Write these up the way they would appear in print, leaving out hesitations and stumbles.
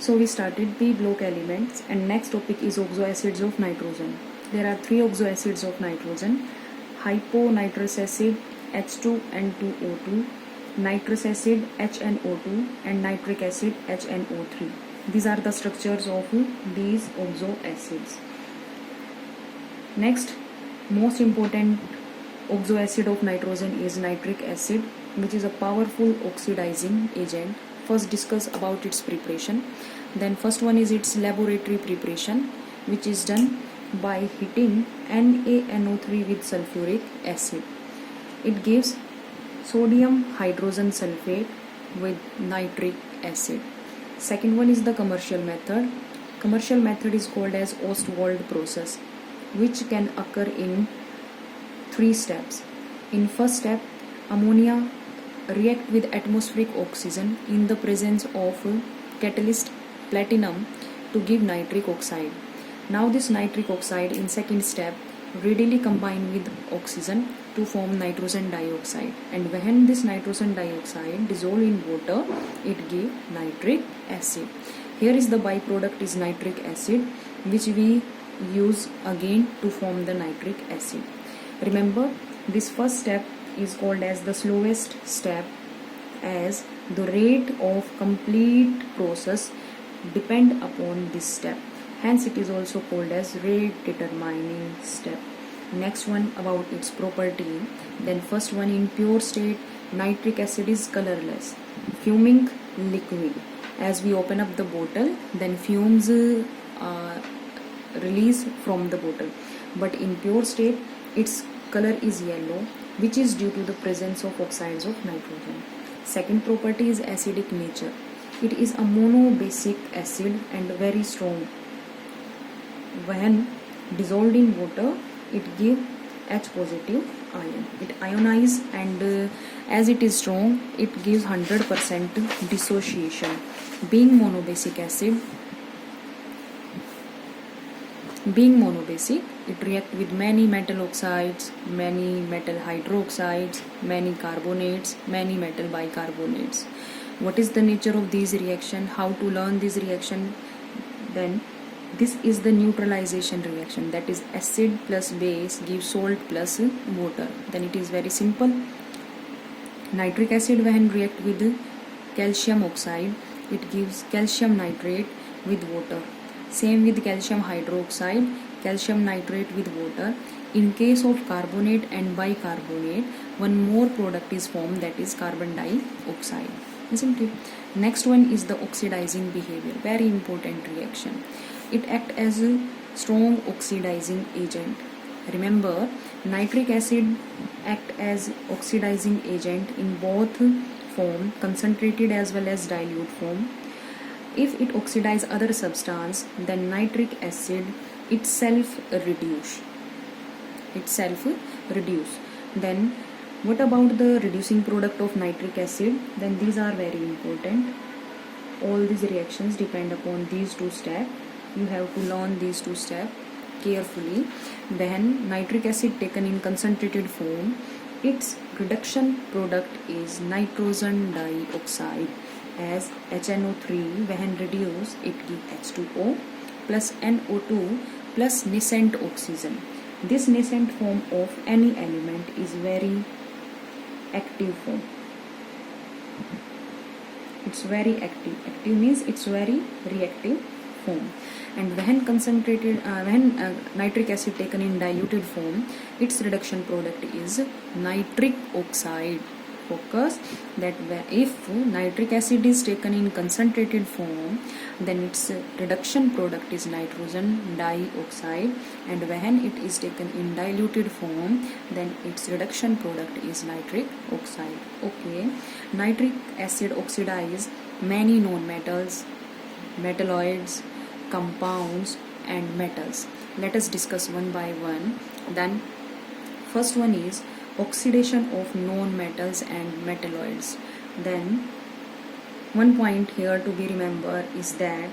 So we started the block elements, and next topic is oxoacids of nitrogen. There are three oxoacids of nitrogen: hyponitrous acid H2N2O2, nitrous acid HNO2, and nitric acid HNO3. These are the structures of these oxoacids. Next, most important oxoacid of nitrogen is nitric acid, which is a powerful oxidizing agent. First discuss about its preparation. Then first one is its laboratory preparation, which is done by heating NaNO3 with sulfuric acid. It gives sodium hydrogen sulfate with nitric acid. Second one is the commercial method. Commercial method is called as Ostwald process, which can occur in three steps. In first step, ammonia react with atmospheric oxygen in the presence of catalyst platinum to give nitric oxide. Now this nitric oxide in second step readily combine with oxygen to form nitrogen dioxide, and when this nitrogen dioxide dissolve in water, it give nitric acid. Here is the byproduct is nitric acid, which we use again to form the nitric acid. Remember, this first step is called as the slowest step, as the rate of complete process depend upon this step. Hence it is also called as rate determining step. Next one about its property. Then first one, in pure state, nitric acid is colorless, fuming liquid. As we open up the bottle, then fumes release from the bottle. But in pure state, its color is yellow, which is due to the presence of oxides of nitrogen. Second property is acidic nature. It is a monobasic acid and very strong. When dissolved in water, it gives H positive ion. It ionizes, and as it is strong, it gives 100% dissociation. Being monobasic, it reacts with many metal oxides, many metal hydroxides, many carbonates, many metal bicarbonates. What is the nature of these reaction? How to learn this reaction? Then this is the neutralization reaction, that is acid plus base gives salt plus water. Then it is very simple. Nitric acid when react with calcium oxide, it gives calcium nitrate with water. Same with calcium hydroxide, calcium nitrate with water. In case of carbonate and bicarbonate, one more product is formed, that is carbon dioxide. Isn't it? Next one is the oxidizing behavior, very important reaction. It acts as a strong oxidizing agent. Remember, nitric acid act as oxidizing agent in both form, concentrated as well as dilute form. If it oxidize other substance, then nitric acid itself reduce. Then what about the reducing product of nitric acid? Then these are very important. All these reactions depend upon these two steps. You have to learn these two steps carefully. When nitric acid taken in concentrated form, its reduction product is nitrogen dioxide, as HNO3 when reduced, it gives H2O plus NO2 plus nascent oxygen. This nascent form of any element is very active form. It's very active. Active means it's very reactive form. And when nitric acid taken in diluted form, its reduction product is nitric oxide. Focus that if nitric acid is taken in concentrated form, then its reduction product is nitrogen dioxide, and when it is taken in diluted form, then its reduction product is nitric oxide. Okay, nitric acid oxidize many non-metals, metalloids, compounds and metals. Let us discuss one by one. Then first one is oxidation of non-metals and metalloids. Then one point here to be remembered is that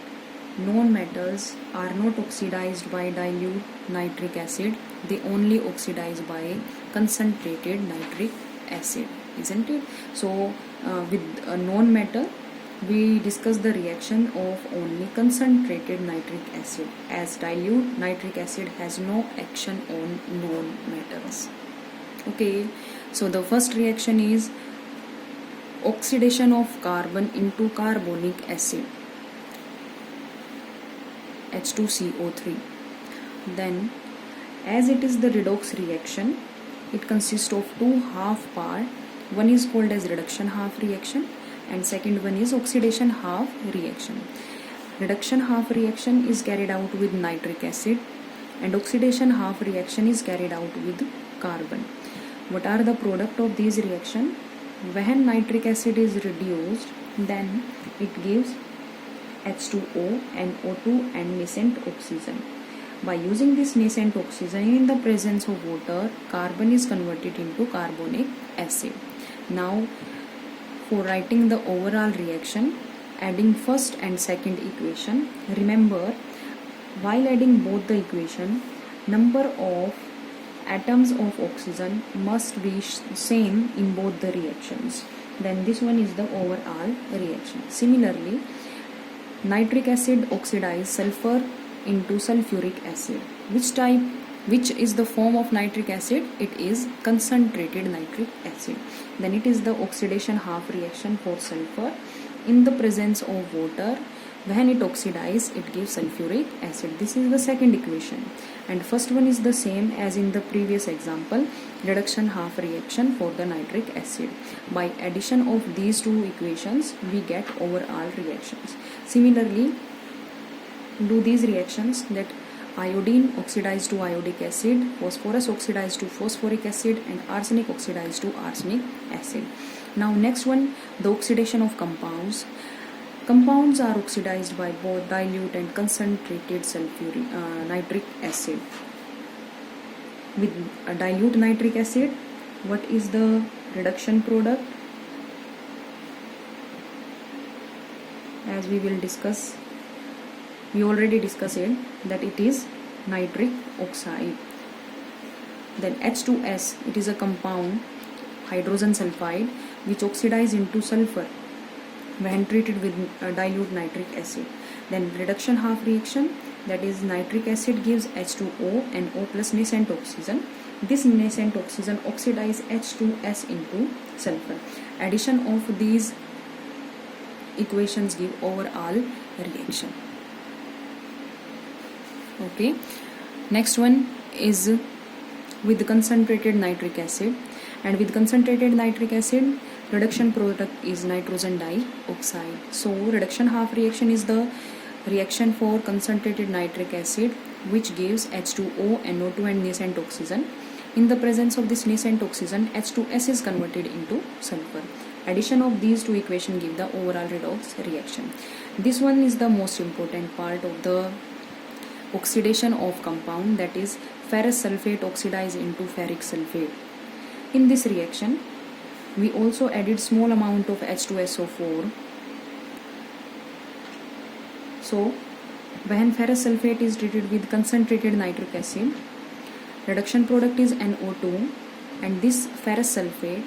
non-metals are not oxidized by dilute nitric acid, they only oxidize by concentrated nitric acid, isn't it? So with a non-metal, we discuss the reaction of only concentrated nitric acid, as dilute nitric acid has no action on non-metals. Okay, so the first reaction is oxidation of carbon into carbonic acid, H2CO3. Then, as it is the redox reaction, it consists of two half part. One is called as reduction half reaction and second one is oxidation half reaction. Reduction half reaction is carried out with nitric acid and oxidation half reaction is carried out with carbon. What are the product of these reaction? When nitric acid is reduced, then it gives H2O and O2 and nascent oxygen. By using this nascent oxygen in the presence of water, carbon is converted into carbonic acid. Now, for writing the overall reaction, adding first and second equation, remember while adding both the equation, number of atoms of oxygen must be same in both the reactions. Then this one is the overall reaction. Similarly, nitric acid oxidizes sulfur into sulfuric acid. Which is the form of nitric acid? It is concentrated nitric acid. Then it is the oxidation half reaction for sulfur in the presence of water. When it oxidizes, it gives sulfuric acid. This is the second equation. And first one is the same as in the previous example, reduction half reaction for the nitric acid. By addition of these two equations, we get overall reactions. Similarly, do these reactions that iodine oxidized to iodic acid, phosphorus oxidized to phosphoric acid and arsenic oxidized to arsenic acid. Now next one, the oxidation of compounds. Compounds are oxidized by both dilute and concentrated nitric acid. With a dilute nitric acid, what is the reduction product? As we will discuss, we already discussed it, that it is nitric oxide. Then H2S, it is a compound, hydrogen sulfide, which oxidizes into sulfur when treated with dilute nitric acid. Then reduction half reaction, that is nitric acid gives H2O and O plus nascent oxygen. This nascent oxygen oxidizes H2S into sulfur. Addition of these equations give overall reaction. Okay, next one is with concentrated nitric acid, and with concentrated nitric acid, reduction product is nitrogen dioxide. So reduction half reaction is the reaction for concentrated nitric acid which gives H2O and O2 and nascent oxygen. In the presence of this nascent oxygen, H2S is converted into sulfur. Addition of these two equations give the overall redox reaction. This one is the most important part of the oxidation of compound, that is ferrous sulfate oxidized into ferric sulfate. In this reaction, we also added small amount of H2SO4. So, when ferrous sulfate is treated with concentrated nitric acid, reduction product is NO2, and this ferrous sulfate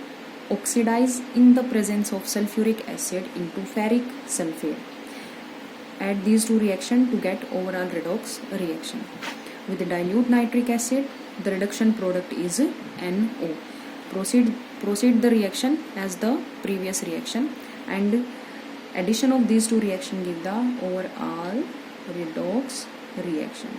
oxidizes in the presence of sulfuric acid into ferric sulfate. Add these two reactions to get overall redox reaction. With the dilute nitric acid, the reduction product is NO. Proceed the reaction as the previous reaction, and addition of these two reactions give the overall redox reaction.